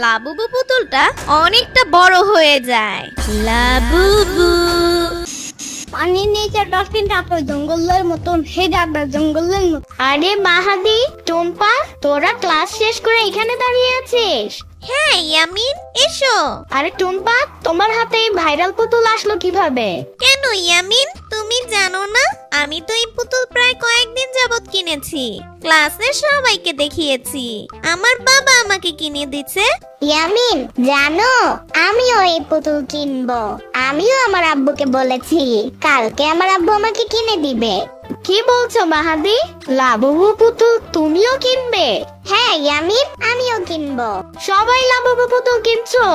Labubu পুতুলটা অনেকটা বড় হয়ে যায়। লাবুবু পানির নিচে ডলফিনটা তো জঙ্গলের মতন, হে ডাকবে জঙ্গলের মতন। আরে মাহাদি, টুম্পা, তোরা ক্লাস শেষ করে এখানে দাঁড়িয়ে আছিস? হ্যাঁ ইয়ামিন, এসো। আরে টুম্পা, তোমার হাতে এই ভাইরাল পুতুল আসলো কিভাবে? কেন ইয়ামিন, তুমি জানো না? আমি তো এই পুতুল প্রায় কয়েকদিন যাবত কিনেছি, ক্লাসে সবাইকে দেখিয়েছি। আমার বাবা আমাকে কিনে দিচ্ছে। ইয়ামিন, জানো আমিও এই পুতুল কিনবো। আমিও আমার আব্বুকে বলেছি কালকে আমার আব্বু আমাকে কিনে দিবে। কি বলছো মাহাদি? লাবুবু পুতুল তুমিও কিনবে? হ্যাঁ ইয়ামিন, আমিও কিনবো। সবাই লাবুবু পুতুল কিনছো?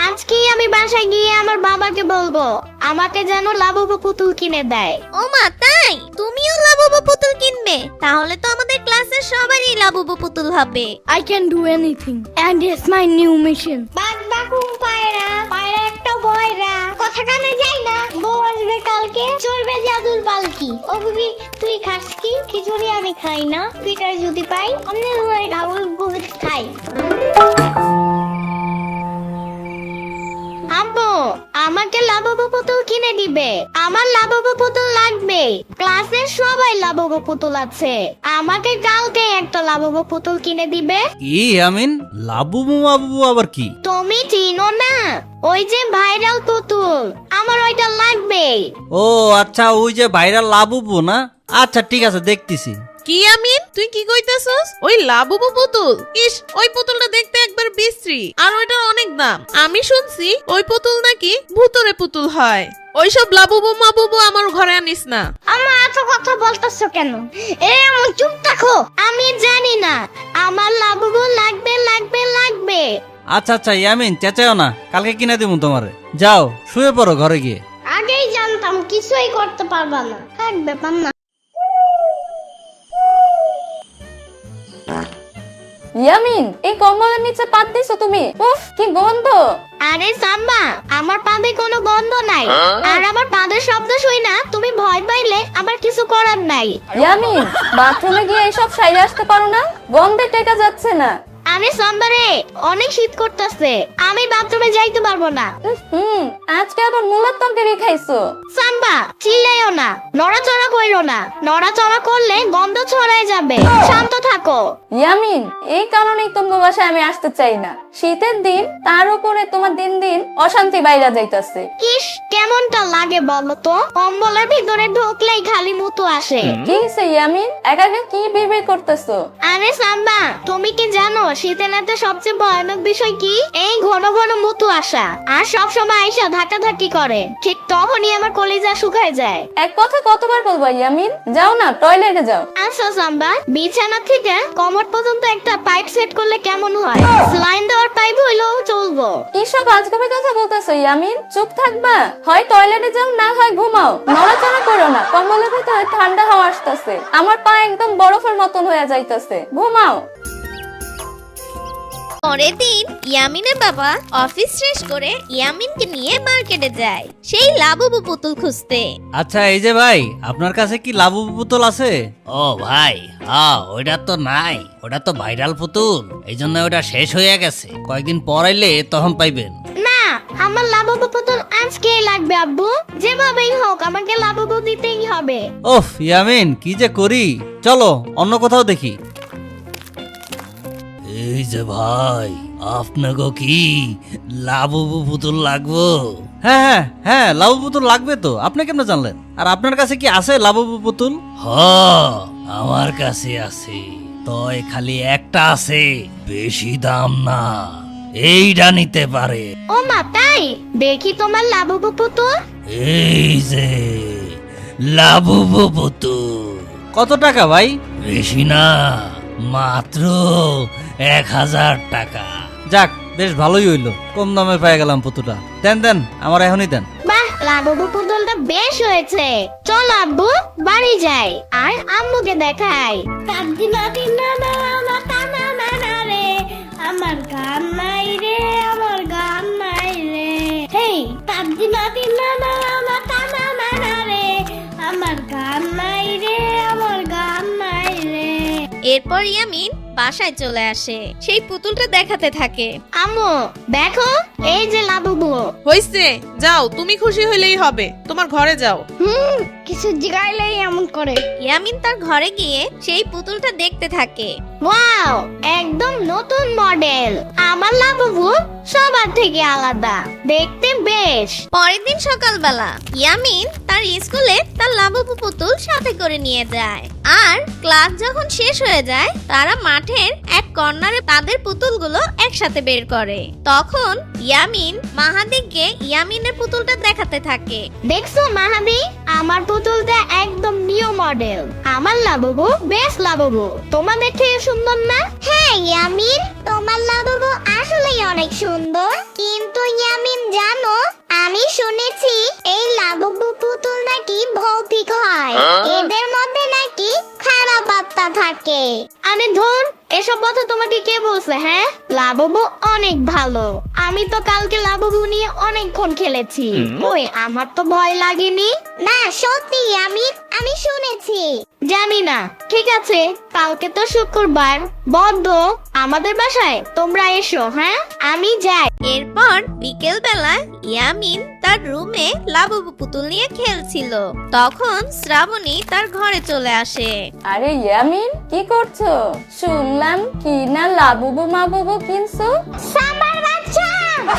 আজকেই আমি বাসায় গিয়ে আমার বাবাকে বলবো আমাকে যেন লাবুবু পুতুল কিনে দেয়। ও মা, তাই? তুমিও লাবুবু পুতুল কিনবে? তাহলে তো আমাদের ক্লাসের সবারই লাবুবু পুতুল হবে। I can do anything and it's my new mission. বাঘ বাকুম পায়রা, পায়রা একটা বয়রা, কথা কানে যায় না। বউ আসবে কালকে, চলবে জাদুর পালকি। ও বিবি, তুই খাস কি? খিচুড়ি আমি খাই না। পিটার যদি পাই অন্য ধরে খাবো, বহুত খাই। আব্বু, আমাকে লাবুবু পুতুল কিনে দিবে। আমার লাবুবু পুতুল লাগবে। ক্লাসের সবাই লাবুবু পুতুল আছে, আমাকে কালকে একটা লাবুবু পুতুল কিনে দিবে। কি আমিন, লাবুবু মাবুবু আবার কি? তুমি চিনো না? ওই যে ভাইরাল পুতুল, আমার ওইটা লাগবে। ও আচ্ছা, ওই যে ভাইরাল লাবুবু না? আচ্ছা ঠিক আছে, দেখতেছি। কি আমিন, তুই কি কইতাছস? ওই লাবুবু পুতুল? ইস, ওই পুতুলটা দেখতে একবার বিশ্রী, আর ওইটার অনেক দাম। আমি শুনছি ওই পুতুল নাকি ভূতরে পুতুল হয়। ওইসব লাবুবু মাবুবু আমার ঘরে আনিস না। আমার এত কথা বলতেছো কেন? আমার চুপ থাকো। আমি জানি না, আমার লাবুবু লাগবে লাগবে লাগবে। আচ্ছা আচ্ছা ইয়ামিন, চেঁচাও না, কালকে কিনে দেবো তোমারে। যাও শুয়ে পড়ো ঘরে গিয়ে। আগেই জানতাম কিছুই করতে পারবা না। থাক, ব্যাপার না। ইয়ামিন, এই কম্বলের নিচে পাত দিছো তুমি? উফ, কি গন্ধ! আরে সাম্বা, আমার পাদে কোনো গন্ধ নাই। আর আমার পাদের শব্দ শুই না তুমি ভয় পাইলে আমার কিছু করার নাই। ইয়ামিন, বাথরুমে গিয়ে এইসব সাইরে আসতে পারো না? গন্ধে টেকা যাচ্ছে না। আরে সাম্বা রে, অনেক শীত করতেছে, আমি বাথরুমে যাইতে পারবো না। আজকে আবার মুলার তরকারি খাইছো? সাম্বা, চিল্লাইও না, নড়াচড়া কইরো না। নড়াচড়া করলে গন্ধ ছড়ায় যাবে। শান্ত থাকো। ইয়ামিন, এই কারণেই তোমার বাসায় আমি আসতে চাই না। শীতের দিন, তার উপরে তোমার দিন দিন অশান্তি বাইরা যাইতাছে। ইস, কেমনটা লাগে বলো তো? কম্বলের ভিতরে ঢুকলেই খালি মুতু আসে। কি হইছে ইয়ামিন, একা একা কি বিড়বিড় করতেছো? আরে সাম্বা, তুমি কি জানো শীতের রাতে সবচেয়ে ভয়ানক বিষয় কি? এই ঘন ঘন মুতু আসা, আর সব সময় আইসা ধাক্কাধাক্কি করে। ঠিক তখনই আমার কলিজা শুকায় যায়। এক কথা কতবার বলবা ইয়ামিন? যাও না, টয়লেটে যাও। আচ্ছা সাম্বা, বিছানা থেকে কমর পর্যন্ত একটা পাইপ সেট করলে কেমন হয়? স্লাইন দেওয়ার পাইপ হইলেও চলবো। কি সব আজগবে কথা বলতেছো ইয়ামিন? চুপ থাকবা? হয় টয়লেটে যাও, না হয় ঘুমাও। নড়াচড়া করো না, কম্বলের ভিতরে ঠান্ডা হাওয়া আসতেছে। আমার পা একদম বরফের মতন হয়ে যাইতেছে। ঘুমাও। পরের দিন ইয়ামিনের বাবা অফিস শেষ করে ইয়ামিনকে নিয়ে মার্কেটে যায় সেই লাবুবু পুতুল খুঁজতে। আচ্ছা এই যে ভাই, আপনার কাছে কি লাবুবু পুতুল আছে? ও ভাই, হ্যাঁ ওইটা তো নাই, ওটা তো ভাইরাল পুতুল, এই জন্য ওটা শেষ হয়ে গেছে। কয়েকদিন পর আইলে তখন পাইবেন। না, আমার লাবুবু পুতুল আজকেই লাগবে আব্বু। যেভাবেই হোক আমাকে লাবুবু দিতেই হবে। ওফ ইয়ামিন, কি যে করি, চলো অন্য কোথাও দেখি। এই যে ভাই, আপনাকে কি লাবুবু পুতুল লাগবো? হ্যাঁ হ্যাঁ হ্যাঁ, লাবুবু পুতুল লাগবে তো। আপনি কেমনে জানলেন? আর আপনার কাছে কি আছে লাবুবু পুতুল? আমার কাছে আছে, তয় খালি একটা আছে, বেশি দাম না, এইটা নিতে পারে। ও মা, তাই? দেখি তোমার লাবুবু পুতুল। এই যে লাবুবু পুতুল। কত টাকা ভাই? বেশি না, মাত্র 1000 টাকা। যাক, বেশ ভালোই হইলো, কম দামে পেয়ে গেলাম পুতুলটা। দেন দেন, আমার এখনই দেন। বাহ, লাবুবু পুতুলটা বেশ হয়েছে। চল আব্বু, বাড়ি যাই আর আম্মুকে দেখাই। আমার গান নাই রে, আমার গান নাই রে। হেই, আমার গান নাই রে, আমার গান নাই রে। এরপর ইয়ামিন বাসায় চলে আসে, সেই পুতুলটা দেখাতে থাকে। আম্মু দেখো, এই যে লাবুবু। হইছে, যাও, তুমি খুশি হইলেই হবে, তোমার ঘরে যাও। কিছু জিগাইলেই এমন করে। ইয়ামিন তার ঘরে গিয়ে সেই পুতুলটা দেখতে থাকে। ওয়াও, একদম নতুন মডেল। আমার লাবুবু সবার থেকে আলাদা, দেখতে বেশ। পরের দিন সকালবেলা ইয়ামিন তার স্কুলে তার লাবুবু পুতুল সাথে করে নিয়ে যায়। আর ক্লাস যখন শেষ হয়ে যায়, তারা মাঠের এক কর্নারে তাদের পুতুলগুলো একসাথে বের করে। তখন ইয়ামিন মাহাদিকে ইয়ামিনের পুতুলটা দেখাতে থাকে। দেখছো মাহাদি, আমার পুতুলটা একদম নিউ মডেল। আমার লাবুবু বেশ লাবুবু, তোমাদের থেকে সুন্দর না? হ্যাঁ ইয়ামিন, তোমার লাবুবু আসলেই অনেক সুন্দর। কিন্তু ইয়ামিন জানো, আমি শুনেছি এই লাবুবু পুতুল নাকি ভৌতিক হয়, এদের মধ্যে নাকি খারাপ আত্মা থাকে। আরে ধুর, এসব কথা তোমাকে কে বলছে? হ্যাঁ, লাবুবু অনেক ভালো। আমি তো কালকে লাবুবু নিয়ে অনেকক্ষণ খেলেছি। ওই আমার তো ভয় লাগেনি। না সত্যি আমি শুনেছি। জানি না, ঠিক আছে, কালকে তো শুক্রবার, বন্ধ। আমাদের বাসায় তোমরা এসো। হ্যাঁ, আমি যাই। এরপর বিকেল বেলা ইয়ামিন তার রুমে লাবুবু পুতুল নিয়ে খেলছিল। তখন শ্রাবণী তার ঘরে চলে আসে। আরে ইয়ামিন, কি করছো? শুনলাম কি না লাবুবু মাবুবু কিনছো? সাম্বার বাচ্চা,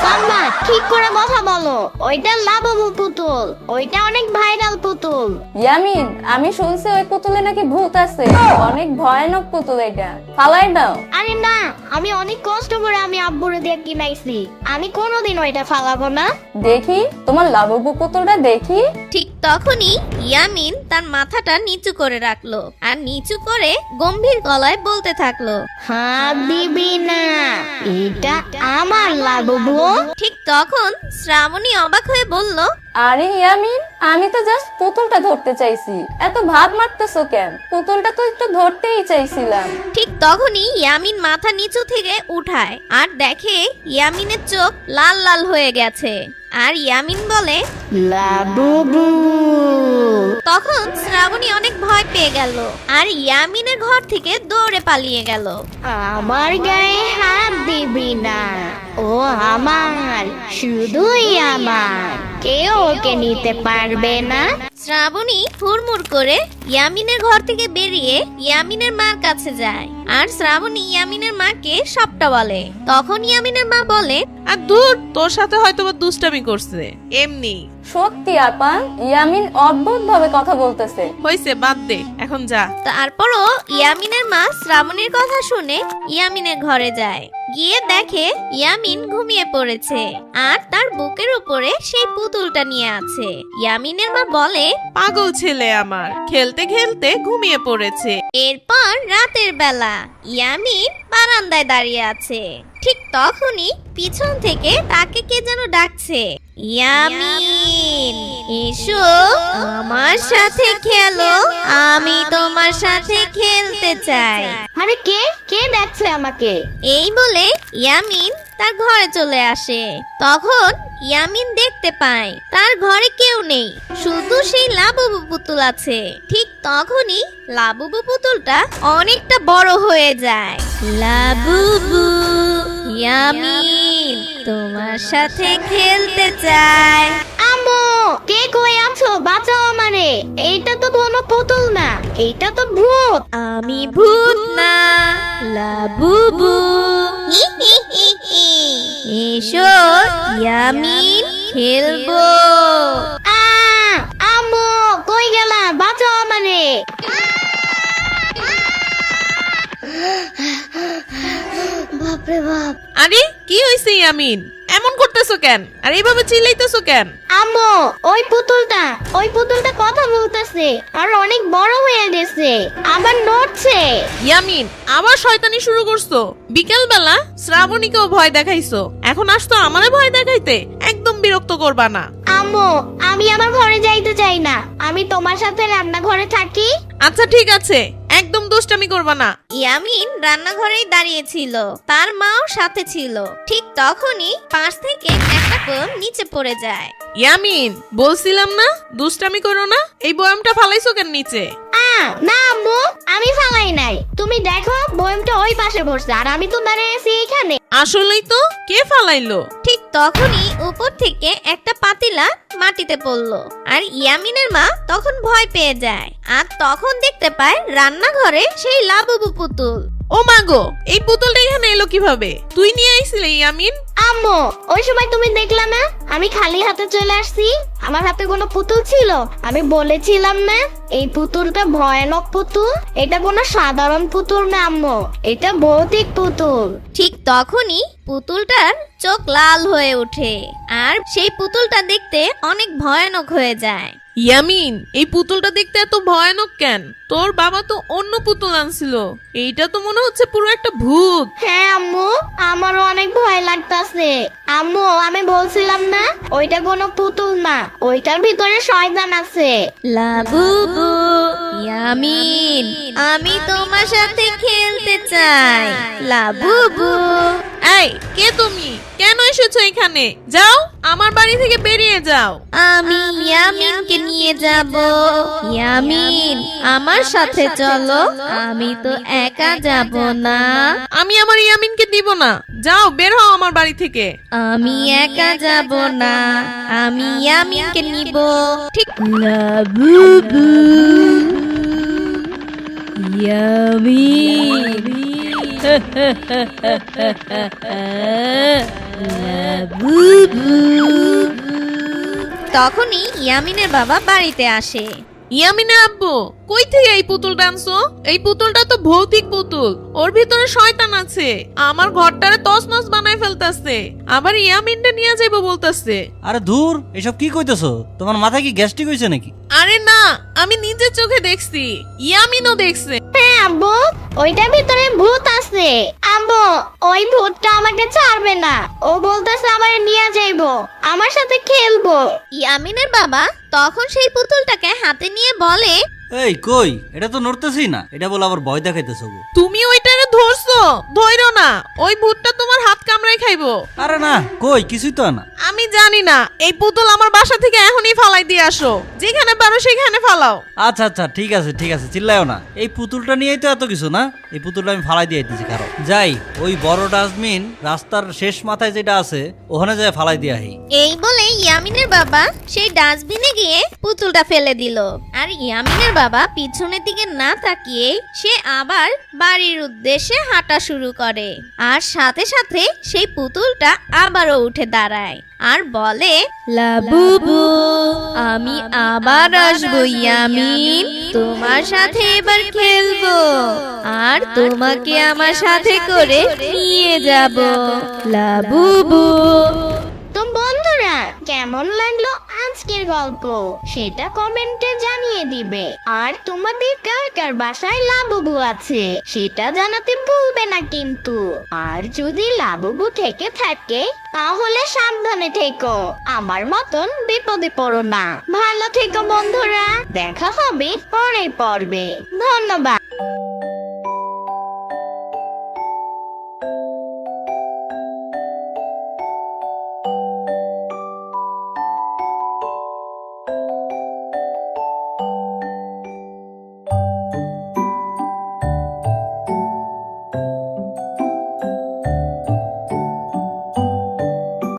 সাম্বা ঠিক করে কথা বলো। ওইটা লাবুবু পুতুল, ওইটা অনেক ভাইরাল পুতুল। ইয়ামিন, আমি শুনছি ওই পুতুলে নাকি ভূত আছে, অনেক ভয়ানক পুতুল এটা, ফালাই দাও। আরে না, আমি অনেক কষ্ট করে আমি আব্বুরে দিয়ে কিনাইছি, আমি কোনোদিন ওইটা ফালাবো না। দেখি তোমার লাবুবু পুতুলটা দেখি। ঠিক তখনই ইয়ামিন তার মাথাটা নিচু করে রাখলো আর নিচু করে গম্ভীর গলায় বলতে থাকলো, হাত দিবি না, এটা আমার লাবুবু। ঠিক তখন শ্রাবণী অবাক হয়ে বলল, আরে ইয়ামিন, আমি তো জাস্ট পুতুলটা ধরতে চাইছি, এত ভাব মারতেছো কেন? পুতুলটা তো একটু ধরতেই চাইছিলাম। ঠিক তখনই ইয়ামিন মাথা নিচু থেকে উঠায় আর দেখে ইয়ামিনের চোখ লাল লাল হয়ে গেছে। আর ইয়ামিন বলে, লাবুবু। তখন শ্রাবণী অনেক ভয় পেয়ে গেল আর ইয়ামিনের ঘর থেকে দৌড়ে পালিয়ে গেল। আমার গায়ে হাত দিবি না, ও আমার, শুধুই আমার, কেউ ওকে নিতে পারবে না। শ্রাবণী হুড়মুড় করে ইয়ামিনের ঘর থেকে বেরিয়ে ইয়ামিনের মার কাছে যায় আর শ্রাবণী ইয়ামিনের মাকে সবটা বলে। তখন ইয়ামিনের মা বলে, আর দূর, তোর সাথে হয়তো বা দুষ্টামি করছে, এমনি। সত্যি আপা, ইয়ামিন অদ্ভুত ভাবে কথা বলতেছে। হইছে, বাদ দে, এখন যা। তারপরও ইয়ামিনের মা শ্রাবণীর কথা শুনে ইয়ামিনের ঘরে যায়। গিয়ে দেখে ইয়ামিন ঘুমিয়ে পড়েছে আর তার বুকের উপরে সেই পুতুলটা নিয়ে আছে। ইয়ামিনের মা বলে, পাগল ছেলে আমার, খেলতে খেলতে ঘুমিয়ে পড়েছে। এরপর রাতের বেলা ইয়ামিন বারান্দায় দাঁড়িয়ে আছে। ঠিক তখনই পিছন থেকে তাকে কে যেন ডাকছে, ইয়ামিন এসো আমার সাথে খেলো, আমি তোমার সাথে খেলতে চাই। আরে কে কে দেখছে আমাকে? এই বলে ইয়ামিন তার ঘরে চলে আসে। তখন ইয়ামিন দেখতে পায় তার ঘরে কেউ নেই, শুধু সেই লাবুবু পুতুল আছে। ঠিক তখনই লাবুবু পুতুলটা অনেকটা বড় হয়ে যায়। লাবুবু, ইয়ামিন তোমার সাথে খেলতে চায়। আম্মু, কে কই আছো? বাঁচাও আমারে, এইটা তো কোনো পুতুল না, এইটা তো ভূত। আমি ভূত না, লাবুবু। এসো ইয়ামিন, খেলবো। আম্মু কই গেলা? বাঁচাও আমারে। বাপরে বাপ। আরে কি হইছে ইয়ামিন, এমন করতেছো কেন? আর এইভাবে চিল্লাইতেছো কেন? আম্মু, ওই পুতুলটা কথা বলতেছে আর অনেক বড় হয়ে গেছে, আবার নড়ছে। ইয়ামিন, আবার শয়তানি শুরু করছো? বিকেল বেলা শ্রাবণীকেও ভয় দেখাইছো, এখন আসতো আমারে ভয় দেখাইতে? একদম বিরক্ত করবা না। আম্মু আমি আমার ঘরে যাইতে চাই না, আমি তোমার সাথে রান্নাঘরে থাকি। আচ্ছা ঠিক আছে, একদম দুষ্টামি করবা না। ইয়ামিন রান্নাঘরেই দাঁড়িয়েছিল, তার মাও সাথে ছিল। ঠিক তখনই পাশ থেকে একটা বয়ম নিচে পড়ে যায়। ইয়ামিন, বলছিলাম না দুষ্টামি করো না। এই বয়ামটা ফালাইছো কেন নিচে? না আম্মু, আমি ফালাই নাই, তুমি দেখো বয়মটা ওই পাশে বসছে আর আমি তো দাঁড়িয়ে আছি এখানে। আসলেই তো, কে ফালাইলো? ঠিক তখনই উপর থেকে একটা পাতিলা মাটিতে পড়লো, আর ইয়ামিনের মা তখন ভয় পেয়ে যায়। আর তখন দেখতে পায় রান্নাঘরে সেই লাবুবু পুতুল। ও মাগো, এই পুতুলটা এখানে এলো কিভাবে? তুই নিয়ে আইছিলে ইয়ামিন? আম্মু ওই সময় তুমি দেখলা না আমি খালি হাতে চলে আসছি, আমার হাতে কোনো পুতুল ছিল? আমি বলেছিলাম না এই পুতুলটা ভয়ানক পুতুল, এটা কোনো সাধারণ পুতুল না আম্মু, এটা ভৌতিক পুতুল। ঠিক তখনই পুতুলটার চোখ লাল হয়ে ওঠে, আর সেই পুতুলটা দেখতে অনেক ভয়ানক হয়ে যায়। ইয়ামিন, এই পুতুলটা দেখতে এত ভয়ানক কেন? তোর বাবা তো অন্য পুতুল আনছিল, এইটা তো মনে হচ্ছে পুরো একটা ভূত। হ্যাঁ আম্মু, আমারও অনেক ভয় লাগতাছে। আম্মু আমি বলছিলাম না ওইটা কোনো পুতুল না, ওইটার ভিতরে শয়তান আছে। লাবুবু, ইয়ামিন, আমি তোমার সাথে খেলতে চাই। লাবুবু। এই, কে তুমি? কেন এসেছো এখানে? যাও, আমার বাড়ি থেকে বেরিয়ে যাও। আমি ইয়ামিনকে নিয়ে যাব। ইয়ামিন, আমার সাথে চলো, আমি তো একা যাব না। আমি আমার ইয়ামিনকে দিব না। যাও, বের হও আমার বাড়ি থেকে। আমি একা যাব না, আমি ইয়ামিনকে নিব। ঠিক লাবুবু, ইয়ামিন, লাবুবু। তখনই ইয়ামিনের বাবা বাড়িতে আসে। ইয়ামিনের আব্বু, কই থেকে এই পুতুলটা আনছো? এই পুতুলটা তো ভৌতিক পুতুল, ওর ভিতরে শয়তান আছে, আমার ঘরটারে তছনছ বানায় ফেলতাছে, আবার ইয়ামিনটা নিয়ে যাইবো বলতাছে। আরে ধুর, এসব কি কইতেছো? তোমার মাথায় কি গ্যাস্ট্রিক হইছে নাকি? আরে না, আমি নিজের চোখে দেখছি, ইয়ামিনও দেখছে। হ্যাঁ আব্বু, ওইটার ভিতরে ভূত আছে। আব্বু ওই ভূতটা আমাকে ছাড়বে না, ও বলতেছে আমার নিয়ে যাইবো, আমার সাথে খেলবো। ইয়ামিনের বাবা তখন সেই পুতুলটাকে হাতে নিয়ে বলে, এই কই, এটা তো নড়তেছি না, এটা বলে আবার ভয় দেখাইতেছো গো। তুমি ওইটারে ধরছো? ধইরো না, ওই ভূতটা তোমার হাত কামড়ায় খাইবো। আরে না, কই কিছুই তো না। আমি জানি না, এই পুতুল আমার বাসা থেকে এখনই ফালাই দিয়ে আসো, যেখানে পারো সেখানে ফালাও। আচ্ছা আচ্ছা, ঠিক আছে ঠিক আছে, চিল্লায়ও না। এই পুতুলটা নিয়েই তো এত কিছু না, এই পুতুলটা আমি ফালাই দিয়ে দিয়েছি। কারণ যাই, ওই বড় ডাস্টবিন রাস্তার শেষ মাথায় যেটা আছে ওখানে যাই ফালাই দিয়ে আহি। এই বলে ইয়ামিনের বাবা সেই ডাস্টবিনে গিয়ে পুতুলটা ফেলে দিল। আর ইয়ামিনের বাবা পিছনের দিকে না তাকিয়ে সে আবার বাড়ির উদ্দেশ্যে হাঁটা শুরু করে। আর সাথে সাথে সেই পুতুলটা আবারও উঠে দাঁড়ায় আর বলে, লাবুবু, আমি আবার আসবো ইয়ামিন, তোমার সাথে এবার খেলবো আর তোমাকে আমার সাথে করে নিয়ে যাব। লাবুবু। তো বন্ধুরা, কেমন লাগলো আজকের গল্প সেটা কমেন্টে জানিয়ে দিবে। আর তোমাদের কার কার বাসায় লাবুবু আছে সেটা জানাতে ভুলবে না কিন্তু। আর যদি লাবুবু থেকে থাকে তাহলে সাবধানে থেকো, আমার মতন বিপদে পড়ো না। ভালো থেকো বন্ধুরা, দেখা হবে পরের পর্বে। ধন্যবাদ।